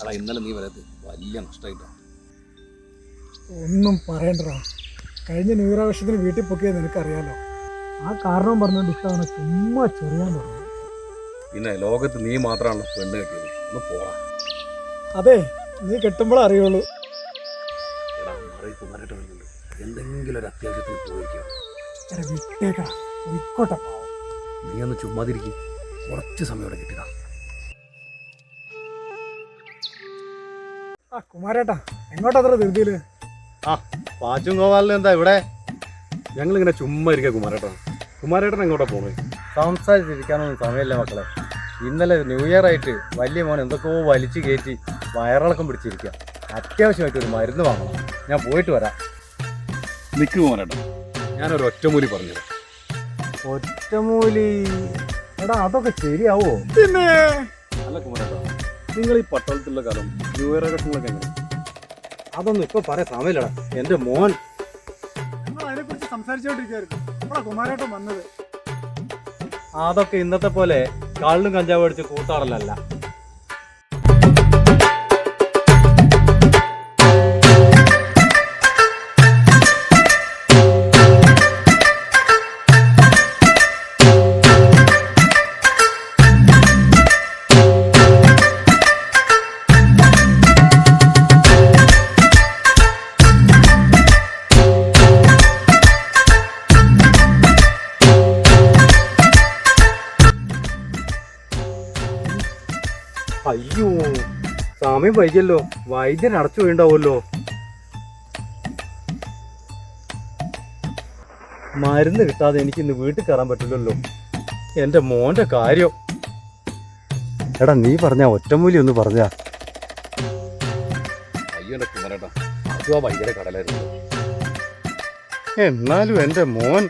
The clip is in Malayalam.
അല്ല ഇന്നലെ നീ വരാത്ത വലിയ നഷ്ടമായിട്ടാ. ഒന്നും പറയണ്ടോ, കഴിഞ്ഞ ന്യൂ ഇയർ ആവശ്യത്തിന് വീട്ടിൽ പൊക്കിയത് നിനക്കറിയാലോ. ആ കാരണവും പറഞ്ഞുകൊണ്ട് ഇഷ്ടമാണ് ചുമ്മാ ചൊറിയാൻ തുടങ്ങി. പിന്നെ ലോകത്ത് നീ മാത്രമാണല്ലോ പെണ്ണ് കെട്ടിയത്, ഒന്ന് പോടാ. അതെ, നീ കെട്ടുമ്പോഴേ അറിയുള്ളൂ. എടാ കുമാരേട്ട വരുന്നുണ്ട്, എന്തെങ്കിലും ഒരു അത്യാവശ്യത്തിന് പോയിരിക്കണം. വിട്ടേക്കടാ, പോയിക്കോട്ടെ പാവം. നീ ഒന്ന് ചുമ്മാതിരിക്കും, കുറച്ച് സമയം ഇവിടെ കിട്ടുക. ആ കുമാരേട്ടാ, എങ്ങോട്ടത്ര ധൃതിയില്? ആ പാച്ചും ഗോപാലിന് എന്താ ഇവിടെ? ഞങ്ങളിങ്ങനെ ചുമ്മാ ഇരിക്കുക കുമാരേട്ടൻ. കുമാരേട്ടൻ എങ്ങോട്ടാ പോകുന്നത്? സംസാരിച്ചിരിക്കാനൊന്നും സമയമില്ല മക്കളെ. ഇന്നലെ ന്യൂ ഇയർ ആയിട്ട് വലിയ മോൻ എന്തൊക്കെയോ വലിച്ചു കയറ്റി വയറിളക്കം പിടിച്ചിരിക്കുക. അത്യാവശ്യമായിട്ട് ഒരു മരുന്ന് വാങ്ങണം. ഞാൻ പോയിട്ട് വരാം. നിൽക്ക് കുമാരേട്ടൻ, ഞാനൊരു ഒറ്റമൂലി പറഞ്ഞത്. ഒറ്റമൂലി? എടാ അതൊക്കെ ശരിയാവോ? പിന്നെ അല്ല കുമാരേട്ടൻ, നിങ്ങൾ ഈ പട്ടണത്തിലുള്ള കാലം ന്യൂ ഇയർ ആഘോഷങ്ങളൊക്കെ എങ്ങനെ? അതൊന്നും ഇപ്പൊ പറയാൻ സമയമില്ലടാ. എൻ്റെ മോൻ ഞങ്ങൾ അതിനെക്കുറിച്ച് സംസാരിച്ചുകൊണ്ടിരിക്കുകയായിരുന്നു. നമ്മളാ കുമാരേട്ടൻ വന്നത്. അതൊക്കെ ഇന്നത്തെ പോലെ കള്ളും കഞ്ചാവ് അടിച്ച് കൂത്താടലല്ല. അയ്യോ, സമയം വൈകിയല്ലോ. വൈദ്യൻ അടച്ചു പോയിണ്ടാവുമല്ലോ. മരുന്ന് കിട്ടാതെ എനിക്ക് ഇന്ന് വീട്ടിൽ കയറാൻ പറ്റില്ലല്ലോ. എൻ്റെ മോൻ്റെ കാര്യം. എടാ നീ പറഞ്ഞ ഒറ്റമൂലി ഒന്ന് പറഞ്ഞാ. അയ്യോ എൻ്റെ കുമാരേട്ടൻ, അതും ആ ഭയങ്കര കടലായിരുന്നു. എന്നാലും എൻ്റെ മോൻ